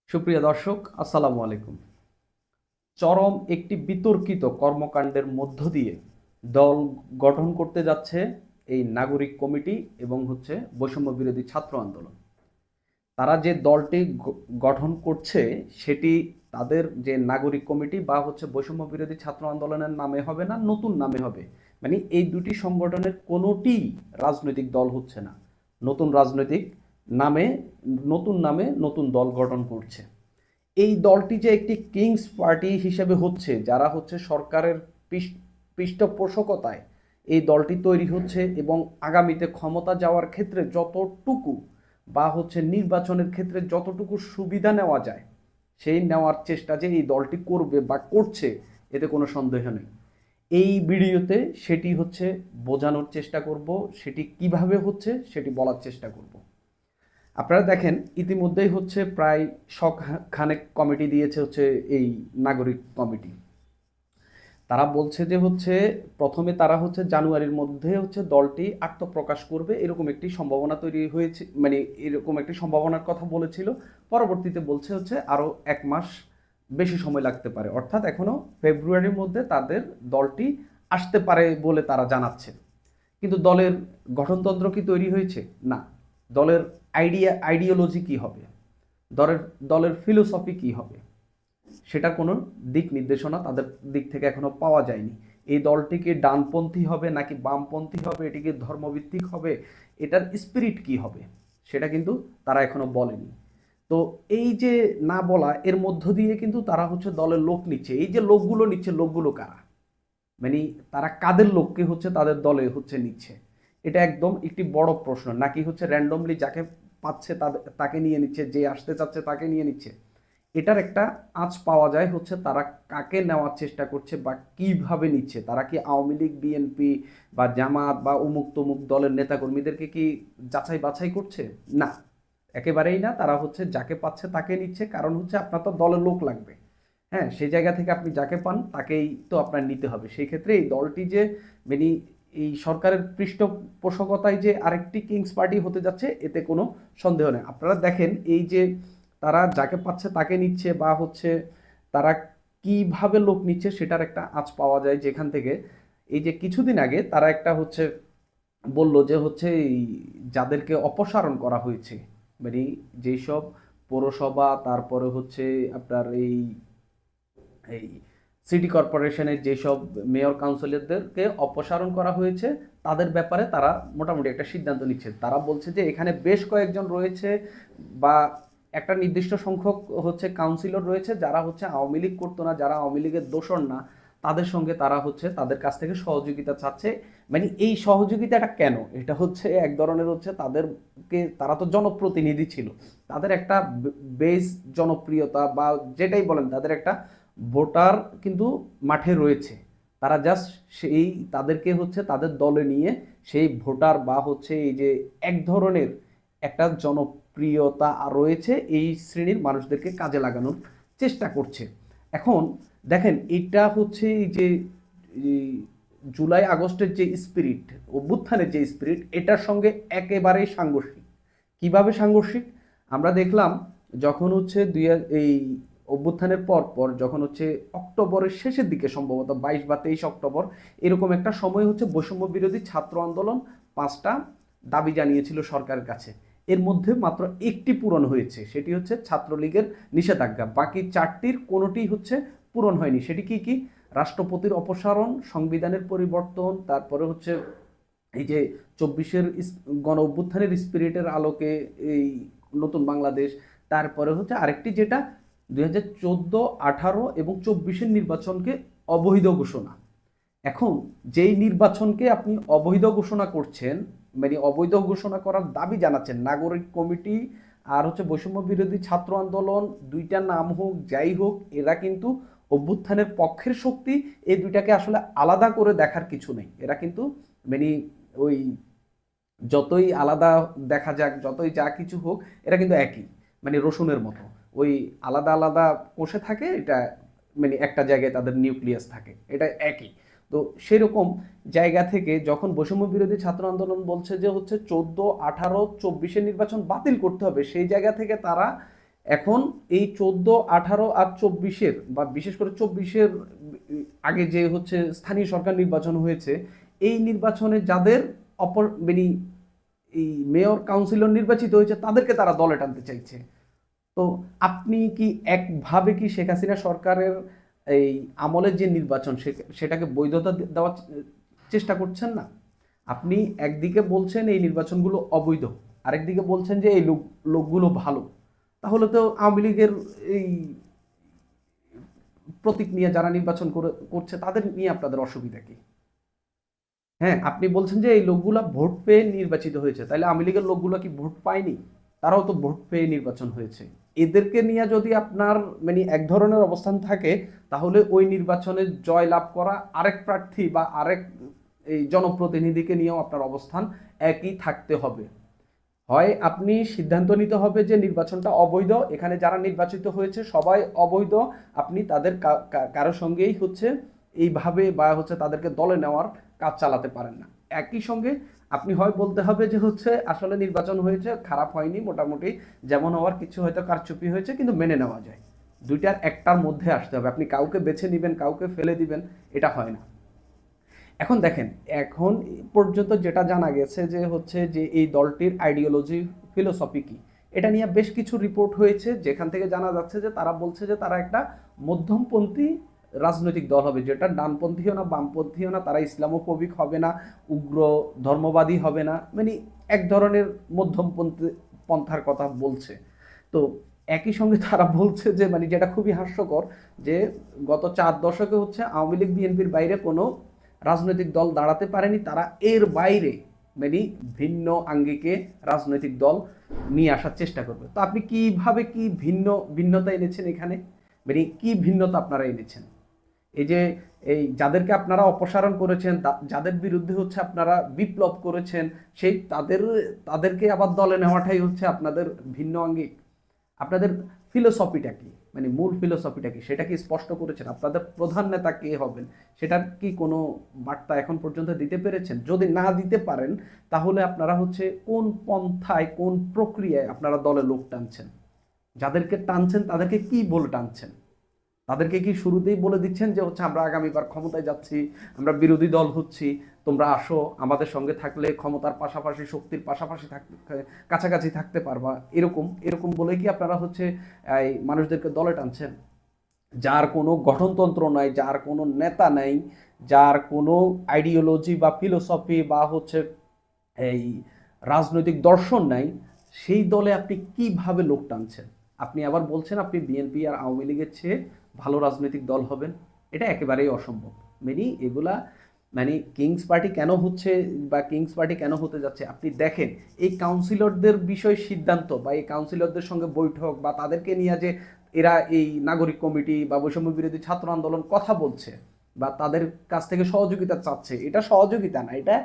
সুপ্রিয় দর্শক, আসসালামু আলাইকুম। চরম একটি বিতর্কিত কর্মকাণ্ডের মধ্য দিয়ে দল গঠন করতে যাচ্ছে এই নাগরিক কমিটি এবং বৈষম্য বিরোধী ছাত্র আন্দোলন। তারা যে দলটি গঠন করছে সেটি তাদের যে নাগরিক কমিটি বা বৈষম্য বিরোধী ছাত্র আন্দোলনের নামে হবে না, নতুন নামে হবে। মানে এই দুটি সংগঠনের কোনোটি রাজনৈতিক দল হচ্ছে না, নতুন রাজনৈতিক নামে, নতুন নামে নতুন দল গঠন করছে। এই দলটি যে একটি কিংস পার্টি হিসেবে হচ্ছে, যারা সরকারের পৃষ্ঠপোষকতায় এই দলটি তৈরি হচ্ছে এবং আগামীতে ক্ষমতা যাওয়ার ক্ষেত্রে যতটুকু বা নির্বাচনের ক্ষেত্রে যতটুকু সুবিধা নেওয়া যায় সেই নেওয়ার চেষ্টা যে এই দলটি করবে বা করছে, এতে কোনো সন্দেহ নেই। এই ভিডিওতে সেটি বোঝানোর চেষ্টা করব, সেটি কিভাবে হচ্ছে সেটি বলার চেষ্টা করব। আপনারা দেখেন, ইতিমধ্যেই প্রায় খানেক কমিটি দিয়েছে এই নাগরিক কমিটি। তারা বলছে যে প্রথমে তারা জানুয়ারির মধ্যে দলটি আত্মপ্রকাশ করবে, এরকম একটি সম্ভাবনা তৈরি হয়েছে, মানে এরকম একটি সম্ভাবনার কথা বলেছিল। পরবর্তীতে বলছে আরো 1 মাস বেশি সময় লাগতে পারে, অর্থাৎ এখনো ফেব্রুয়ারির মধ্যে তাদের দলটি আসতে পারে বলে তারা জানাচ্ছে। কিন্তু দলের গঠনতন্ত্র কি তৈরি হয়েছে? না। দলের আইডিওলজি কি হবে, দলের দলের ফিলোসফি কি হবে, সেটা কোনো দিক নির্দেশনা তাদের দিক থেকে এখনো পাওয়া যায়নি। এই দলটি কি ডানপন্থী হবে নাকি বামপন্থী হবে, এটি কি ধর্মভিত্তিক হবে, এটার স্পিরিট কি হবে, সেটা কিন্তু তারা এখনো বলেনি। তো এই যে না বলা, এর মধ্য দিয়ে কিন্তু তারা দলের লোক নিচ্ছে। এই যে লোকগুলো নিচ্ছে, লোকগুলো কারা, মানে তারা কাদের লোককে তাদের দলে নিচ্ছে, এটা একদম একটি বড় প্রশ্ন। নাকি র্যান্ডমলি যাকে পাচ্ছে তাকে নিয়ে নিচ্ছে, যে আসতে চাচ্ছে তাকে নিয়ে নিচ্ছে? এটার একটা আঁচ পাওয়া যায় তারা কাকে নেওয়ার চেষ্টা করছে বা কিভাবে নিচ্ছে। তারা কি আওয়ামী লীগ, বিএনপি বা জামাত বা অমুক তমুক দলের নেতাকর্মীদেরকে কি যাচাই বাছাই করছে? না, একেবারেই না। তারা যাকে পাচ্ছে তাকে নিচ্ছে, কারণ আপনার তো দলের লোক লাগবে। হ্যাঁ, সেই জায়গা থেকে আপনি যাকে পান তাকেই তো আপনার নিতে হবে। সেই ক্ষেত্রে এই দলটি যে মানে এই সরকারের পৃষ্ঠপোষকতায় যে আরেকটি কিংস পার্টি হতে যাচ্ছে, এতে কোনো সন্দেহ নেই। আপনারা দেখেন, এই যে তারা যাকে পাচ্ছে তাকে নিচ্ছে বা তারা কিভাবে লোক নিচ্ছে, সেটার একটা আঁচ পাওয়া যায় যেখান থেকে এই যে কিছুদিন আগে তারা একটা বলল যে এই যাদেরকে অপসারণ করা হয়েছে, মানে যেসব পৌরসভা, তারপরে আপনার এই এই সিটি কর্পোরেশনের যেসব মেয়র কাউন্সিলরদেরকে অপসারণ করা হয়েছে, তাদের ব্যাপারে তারা মোটামুটি একটা সিদ্ধান্ত নিচ্ছে। তারা বলছে যে এখানে বেশ কয়েকজন রয়েছে বা একটা নির্দিষ্ট সংখ্যক কাউন্সিলর রয়েছে যারা আওয়ামী লীগ করতো না, যারা আওয়ামী লীগের দোসর না, তাদের সঙ্গে তারা তাদের কাছ থেকে সহযোগিতা চাচ্ছে। মানে এই সহযোগিতাটা কেন? এটা এক ধরনের তাদেরকে, তারা তো জনপ্রতিনিধি ছিল, তাদের একটা বেস জনপ্রিয়তা বা যেটাই বলেন, তাদের একটা ভোটার কিন্তু মাঠে রয়েছে। তারা জাস্ট সেই তাদেরকে তাদের দলে নিয়ে সেই ভোটার বা এই যে এক ধরনের একটা জনপ্রিয়তা রয়েছে, এই শ্রেণীর মানুষদেরকে কাজে লাগানোর চেষ্টা করছে। এখন দেখেন, এটা এই যে এই জুলাই আগস্টের যে স্পিরিট, অভ্যুত্থানের যে স্পিরিট, এটার সঙ্গে একেবারেই সাংঘর্ষিক। কিভাবে সাংঘর্ষিক? আমরা দেখলাম যখন এই অভ্যুত্থানের পর পর যখন অক্টোবরের শেষের দিকে, সম্ভবত 22 বা 23 অক্টোবর, এরকম একটা সময় বৈষম্য বিরোধী ছাত্র আন্দোলন 5টা দাবি জানিয়েছিল সরকারের কাছে। এর মধ্যে মাত্র একটি পূরণ হয়েছে, সেটি ছাত্রলীগের নিষেধাজ্ঞা। বাকি 4টির কোনোটি পূরণ হয়নি। সেটি কি কি? রাষ্ট্রপতির অপসারণ, সংবিধানের পরিবর্তন, তারপরে এই যে 24-এর গণ অভ্যুত্থানের স্পিরিটের আলোকে এই নতুন বাংলাদেশ, তারপরে আরেকটি যেটা 2014, 18 এবং 24-এর নির্বাচনকে অবৈধ ঘোষণা। এখন যেই নির্বাচনকে আপনি অবৈধ ঘোষণা করছেন, মানে অবৈধ ঘোষণা করার দাবি জানাচ্ছেন নাগরিক কমিটি আর বৈষম্য বিরোধী ছাত্র আন্দোলন, দুইটা নাম হোক যাই হোক, এরা কিন্তু অভ্যুত্থানের পক্ষের শক্তি। এই দুইটাকে আসলে আলাদা করে দেখার কিছু নেই। এরা কিন্তু মানে ওই যতই আলাদা দেখা যাক, যতই যা কিছু হোক, এরা কিন্তু একই, মানে রসুনের মতো। ওই আলাদা আলাদা কষে থাকে, এটা মানে একটা জায়গায় তাদের নিউক্লিয়াস থাকে, এটা একই। তো সেরকম জায়গা থেকে যখন বৈষম্য বিরোধী ছাত্র আন্দোলন বলছে যে 14, 18, 24-এর নির্বাচন বাতিল করতে হবে, সেই জায়গা থেকে তারা এখন এই 14, 18 আর 24-এর বা বিশেষ করে 24-এর আগে যে হচ্ছে স্থানীয় সরকার নির্বাচন হয়েছে, এই নির্বাচনে যাদের মানে এই মেয়র কাউন্সিলর নির্বাচিত হয়েছে তাদেরকে তারা দলে টানতে চাইছে। তো আপনি কি একভাবে কি শেখ হাসিনা সরকারের এই আমলের যে নির্বাচন সেটাকে বৈধতা দেওয়ার চেষ্টা করছেন না? আপনি একদিকে বলছেন এই নির্বাচনগুলো অবৈধ, আরেকদিকে বলছেন যে এই লোকগুলো ভালো। তাহলে তো আওয়ামী লীগের এই প্রতীক নিয়ে যারা নির্বাচন করছে তাদের নিয়ে আপনাদের অসুবিধা কি? হ্যাঁ, আপনি বলছেন যে এই লোকগুলা ভোট পেয়ে নির্বাচিত হয়েছে, তাহলে আওয়ামী লীগের লোকগুলো কি ভোট পায়নি? তারাও তো ভোট পেয়ে নির্বাচন হয়েছে। এদেরকে নিয়ে যদি আপনার মানে এক ধরনের অবস্থান থাকে, তাহলে ওই নির্বাচনে জয় লাভ করা আরেক প্রার্থী বা আরেক এই জনপ্রতিনিধিকে নিয়েও আপনার অবস্থান একই থাকতে হবে। হয় আপনি সিদ্ধান্ত নিতে হবে যে নির্বাচনটা অবৈধ, এখানে যারা নির্বাচিত হয়েছে সবাই অবৈধ, আপনি তাদের কারো সঙ্গেই হচ্ছে এইভাবে বা হচ্ছে তাদেরকে দলে নেওয়ার কাজ চালাতে পারেন না। একই সঙ্গে আপনি হয় বলতে হবে যে হচ্ছে আসলে নির্বাচন হয়েছে, খারাপ হয়নি, মোটামুটি যেমন হওয়ার কিছু হয়তো কারচুপি হয়েছে কিন্তু মেনে নেওয়া যায়। দুইটার একটার মধ্যে আসতে হবে। আপনি কাউকে বেছে নেবেন, কাউকে ফেলে দিবেন, এটা হয় না। এখন দেখেন, এখন পর্যন্ত যেটা জানা গেছে যে হচ্ছে যে এই দলটির আইডিওলজি, ফিলোসফি কি, এটা নিয়ে বেশ কিছু রিপোর্ট হয়েছে, যেখান থেকে জানা যাচ্ছে যে তারা বলছে যে তারা একটা মধ্যমপন্থী রাজনৈতিক দল হবে, যেটা ডানপন্থীও না বামপন্থীও না, তারা ইসলামোফোবিক হবে না, উগ্র ধর্মবাদী হবে না, মানে এক ধরনের মধ্যমপন্থী পন্থার কথা বলছে। তো একই সঙ্গে তারা বলছে যে মানে যেটা খুবই হাস্যকর, যে গত 4 দশকে হচ্ছে আওয়ামী লীগ বিএনপির বাইরে কোনো রাজনৈতিক দল দাঁড়াতে পারেনি, তারা এর বাইরে মানে ভিন্ন আঙ্গিকে রাজনৈতিক দল নিয়ে আসার চেষ্টা করবে। তো আপনি কিভাবে কি ভিন্নতা এনেছেন এখানে, মানে কি ভিন্নতা আপনারা এনেছেন? এই যে এই যাদেরকে আপনারা অপসারণ করেছেন, যাদের বিরুদ্ধে হচ্ছে আপনারা বিপ্লব করেছেন, সেই তাদেরকে আবার দলে নেওয়াটাই হচ্ছে আপনাদের ভিন্ন আঙ্গিক। আপনাদের ফিলোসফিটা কি, মানে মূল ফিলোসফিটা কি, সেটা কি স্পষ্ট করেছেন? আপনাদের প্রধান নেতা কে হবেন সেটার কি কোনো বার্তা এখন পর্যন্ত দিতে পেরেছেন? যদি না দিতে পারেন, তাহলে আপনারা হচ্ছে কোন পন্থায়, কোন প্রক্রিয়ায় আপনারা দলে লোক টানছেন? যাদেরকে টানছেন তাদেরকে কি বলে টানছেন? তাদেরকে কি শুরুতেই বলে দিচ্ছেন যে হচ্ছে আমরা আগামীবার ক্ষমতায় যাচ্ছি, আমরা বিরোধী দল হচ্ছি, তোমরা আসো, আমাদের সঙ্গে থাকলে ক্ষমতার পাশাপাশি শক্তির পাশাপাশি থাকতে, কাছাকাছি থাকতে পারবা, এরকম এরকম বলে কি আপনারা হচ্ছে এই মানুষদেরকে দলে টানছেন? যার কোনো গঠনতন্ত্র নাই, যার কোনো নেতা নাই, যার কোনো আইডিওলজি বা ফিলোসফি বা হচ্ছে এই রাজনৈতিক দর্শন নাই, সেই দলে আপনি কিভাবে লোক টানছেন? আপনি আবার বলছেন আপনি বিএনপি আর আওয়ামী লীগের চেয়ে ভালো রাজনৈতিক দল হবেন। এটা একেবারেই অসম্ভব। মানে এগুলা মানে কিংস পার্টি কেন হচ্ছে বা কিংস পার্টি কেন হতে যাচ্ছে আপনি দেখেন। এই কাউন্সিলরদের বিষয় সিদ্ধান্ত বা এই কাউন্সিলরদের সঙ্গে বৈঠক বা তাদেরকে নিয়ে যে এরা এই নাগরিক কমিটি বা বৈষম্য বিরোধী ছাত্র আন্দোলন কথা বলছে বা তাদের কাছ থেকে সহযোগিতা চাচ্ছে, এটা সহযোগিতা না, এটা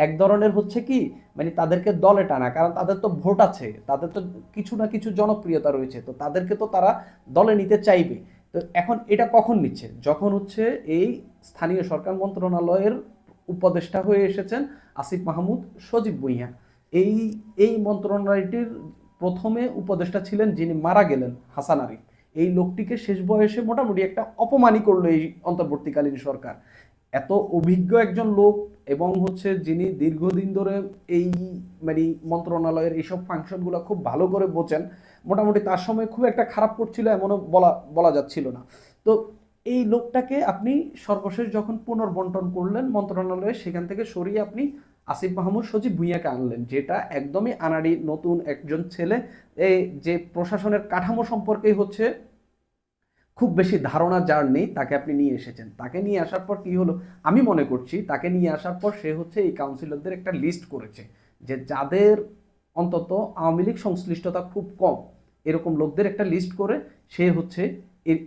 এক ধরনের হচ্ছে কি মানে তাদেরকে দলে টানা। কারণ তাদের তো ভোট আছে, তাদের তো কিছু না কিছু জনপ্রিয়তা রয়েছে, তো তাদেরকে তো তারা দলে নিতে চাইবে। তো এখন এটা কখন নিচ্ছে? যখন হচ্ছে এই স্থানীয় সরকার মন্ত্রণালয়ের উপদেষ্টা হয়ে এসেছেন আসিফ মাহমুদ সজীব ভুঁইয়া। এই এই মন্ত্রণালয়টির প্রথমে উপদেষ্টা ছিলেন যিনি মারা গেলেন, হাসান আরিফ। এই লোকটিকে শেষ বয়সে মোটামুটি একটা অপমানই করলো এই অন্তর্বর্তীকালীন সরকার। এত অভিজ্ঞ একজন লোক এবং হচ্ছে যিনি দীর্ঘদিন ধরে এই মানে মন্ত্রণালয়ের এইসব ফাংশনগুলো খুব ভালো করে বোঝেন, মোটামুটি তার সময় খুব একটা খারাপ করছিল এমনও বলা বলা যাচ্ছিল না। তো এই লোকটাকে আপনি সর্বশেষ যখন পুনর্বন্টন করলেন মন্ত্রণালয়ে, সেখান থেকে সরিয়ে আপনি আসিফ মাহমুদ সজীব ভুঁইয়াকে আনলেন, যেটা একদমই আনাড়ি নতুন একজন ছেলে, এই যে প্রশাসনের কাঠামো সম্পর্কেই হচ্ছে খুব বেশি ধারণা যার নেই, তাকে আপনি নিয়ে এসেছেন। তাকে নিয়ে আসার পর কি হলো, আমি মনে করছি তাকে নিয়ে আসার পর সে হচ্ছে এই কাউন্সিলরদের একটা লিস্ট করেছে, যে যাদের অন্তত আওয়ামী লীগ সংশ্লিষ্টতা খুব কম, এরকম লোকদের একটা লিস্ট করে সে হচ্ছে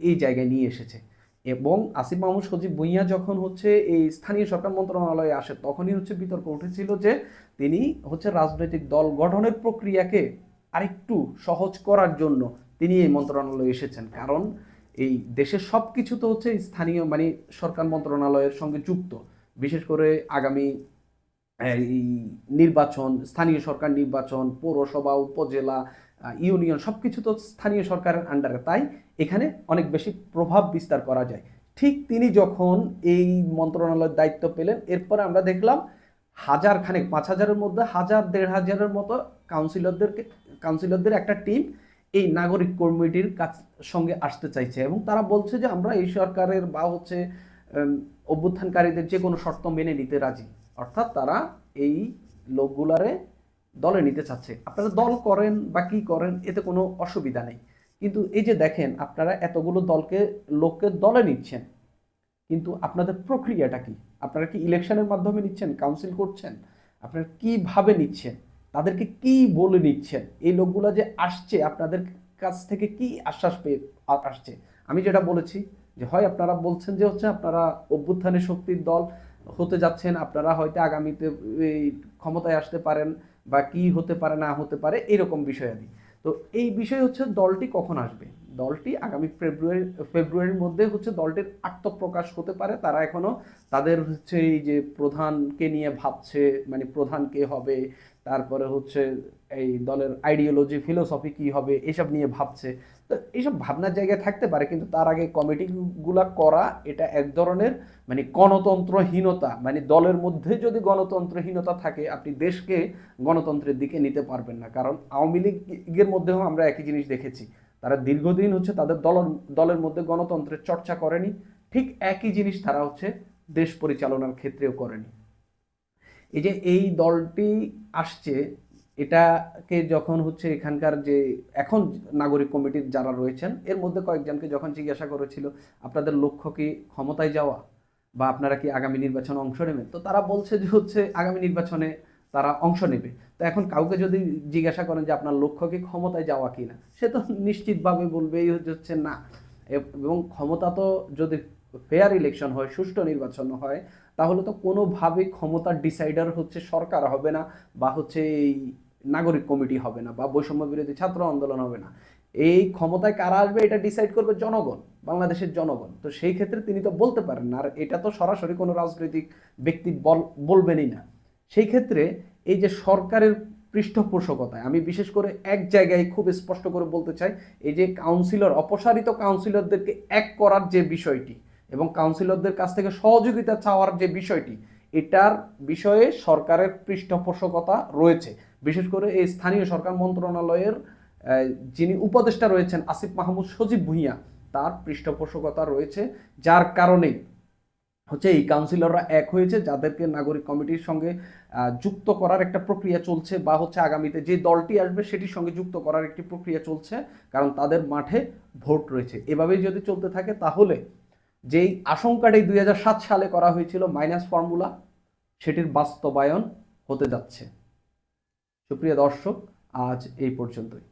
এই জায়গায় নিয়ে এসেছে। এবং আসিফ মাহমুদ সজীব ভুঁইয়া যখন হচ্ছে এই স্থানীয় সরকার মন্ত্রণালয়ে আসে, তখনই হচ্ছে বিতর্ক উঠেছিল যে তিনি হচ্ছে রাজনৈতিক দল গঠনের প্রক্রিয়াকে আরেকটু সহজ করার জন্য তিনি এই মন্ত্রণালয়ে এসেছেন। কারণ এই দেশের সব কিছু তো হচ্ছে স্থানীয় মানে সরকার মন্ত্রণালয়ের সঙ্গে যুক্ত। বিশেষ করে আগামী এই নির্বাচন, স্থানীয় সরকার নির্বাচন, পৌরসভা, উপজেলা, ইউনিয়ন সব কিছু তো স্থানীয় সরকারের আন্ডারে, তাই এখানে অনেক বেশি প্রভাব বিস্তার করা যায়। ঠিক তিনি যখন এই মন্ত্রণালয়ের দায়িত্ব পেলেন, এরপরে আমরা দেখলাম হাজার খানেক, 5,000-এর মধ্যে 1,000-1,500-এর মতো কাউন্সিলরদের একটা টিম এই নাগরিক কমিটির সঙ্গে আসতে চাইছে, এবং তারা বলছে যে আমরা এই সরকারের বা হচ্ছে অভ্যুত্থানকারীদের যে কোনো শর্ত মেনে নিতে রাজি। অর্থাৎ তারা এই লোকগুলারে দলে নিতে চাচ্ছে। আপনারা দল করেন বা কি করেন, এতে কোনো অসুবিধা নেই, কিন্তু এই যে দেখেন আপনারা এতগুলো লোককে দলে নিচ্ছেন, কিন্তু আপনাদের প্রক্রিয়াটা কি? আপনারা কি ইলেকশনের মাধ্যমে নিচ্ছেন, কাউন্সিল করছেন? আপনারা কিভাবে নিচ্ছেন? তাদেরকে কি বলে নিচ্ছেন? এই লোকগুলো যে আসছে আপনাদের কাছ থেকে কি আশ্বাস পেয়ে আসছে? আমি যেটা বলেছি যে হয় আপনারা বলছেন যে হচ্ছে আপনারা অভ্যুত্থানের শক্তির দল হতে যাচ্ছেন, আপনারা হয়তো আগামীতে এই ক্ষমতায় আসতে পারেন বা কি হতে পারে না হতে পারে এরকম বিষয়াদি। তো এই বিষয় হচ্ছে দলটি কখন আসবে? দলটি আগামী ফেব্রুয়ারির মধ্যে হচ্ছে দলটির আত্মপ্রকাশ হতে পারে। তারা এখনো তাদের হচ্ছে এই যে প্রধানকে নিয়ে ভাবছে, মানে প্রধান কে হবে, তারপরে হচ্ছে এই দলের আইডিওলজি ফিলোসফি কি হবে, এসব নিয়ে ভাবছে। তো এইসব ভাবনার জায়গায় থাকতে পারে, কিন্তু তার আগে কমিটিগুলা করা এটা এক ধরনের মানে গণতন্ত্রহীনতা। মানে দলের মধ্যে যদি গণতন্ত্রহীনতা থাকে, আপনি দেশকে গণতন্ত্রের দিকে নিতে পারবেন না। কারণ আওয়ামী লীগের মধ্যেও আমরা একই জিনিস দেখেছি, তারা দীর্ঘদিন হচ্ছে তাদের দলের মধ্যে গণতন্ত্রের চর্চা করেনি, ঠিক একই জিনিস তারা হচ্ছে দেশ পরিচালনার ক্ষেত্রেও করেনি। এই যে এই দলটি আসছে, এটাকে যখন হচ্ছে এখানকার যে এখন নাগরিক কমিটির যারা রয়েছেন এর মধ্যে কয়েকজনকে যখন জিজ্ঞাসা করেছিল আপনাদের লক্ষ্য কি ক্ষমতায় যাওয়া, বা আপনারা কি আগামী নির্বাচনে অংশ নেবেন, তো তারা বলছে যে হচ্ছে আগামী নির্বাচনে তারা অংশ নেবে। তো এখন কাউকে যদি জিজ্ঞাসা করেন যে আপনার লক্ষ্য কি ক্ষমতায় যাওয়া কিনা, সে তো নিশ্চিতভাবে বলবে এই হচ্ছে না। এবং ক্ষমতা তো যদি ফেয়ার ইলেকশন হয়, সুষ্ঠু নির্বাচন হয়, তাহলে তো কোনোভাবেই ক্ষমতার ডিসাইডার হচ্ছে সরকার হবে না, বা হচ্ছে এই নাগরিক কমিটি হবে না, বা বৈষম্য বিরোধী ছাত্র আন্দোলন হবে না। এই ক্ষমতায় কারা আসবে এটা ডিসাইড করবে জনগণ, বাংলাদেশের জনগণ। তো সেই ক্ষেত্রে তিনি তো বলতে পারেন না, আর এটা তো সরাসরি কোনো রাজনৈতিক ব্যক্তি বলবেনই না। সেই ক্ষেত্রে এই যে সরকারের পৃষ্ঠপোষকতায় আমি বিশেষ করে এক জায়গায় খুব স্পষ্ট করে বলতে চাই, এই যে অপসারিত কাউন্সিলরদেরকে এক করার যে বিষয়টি এবং কাউন্সিলরদের কাছ থেকে সহযোগিতা চাওয়ার যে বিষয়টি, এটার বিষয়ে সরকারের পৃষ্ঠপোষকতা রয়েছে। বিশেষ করে এই স্থানীয় সরকার মন্ত্রণালয়ের যিনি উপদেষ্টা রয়েছেন আসিফ মাহমুদ সজীব ভুঁইয়া, তার পৃষ্ঠপোষকতা রয়েছে, যার কারণেই হচ্ছে এই কাউন্সিলররা এক হয়েছে, যাদেরকে নাগরিক কমিটির সঙ্গে যুক্ত করার একটা প্রক্রিয়া চলছে, বা হচ্ছে আগামীতে যে দলটি আসবে সেটির সঙ্গে যুক্ত করার একটি প্রক্রিয়া চলছে, কারণ তাদের মাঠে ভোট রয়েছে। এভাবেই যদি চলতে থাকে তাহলে যেই আশঙ্কাটি 2007 সালে করা হয়েছিল মাইনাস ফর্মুলা, সেটির বাস্তবায়ন হতে যাচ্ছে। সুপ্রিয় দর্শক, আজ এই পর্যন্তই।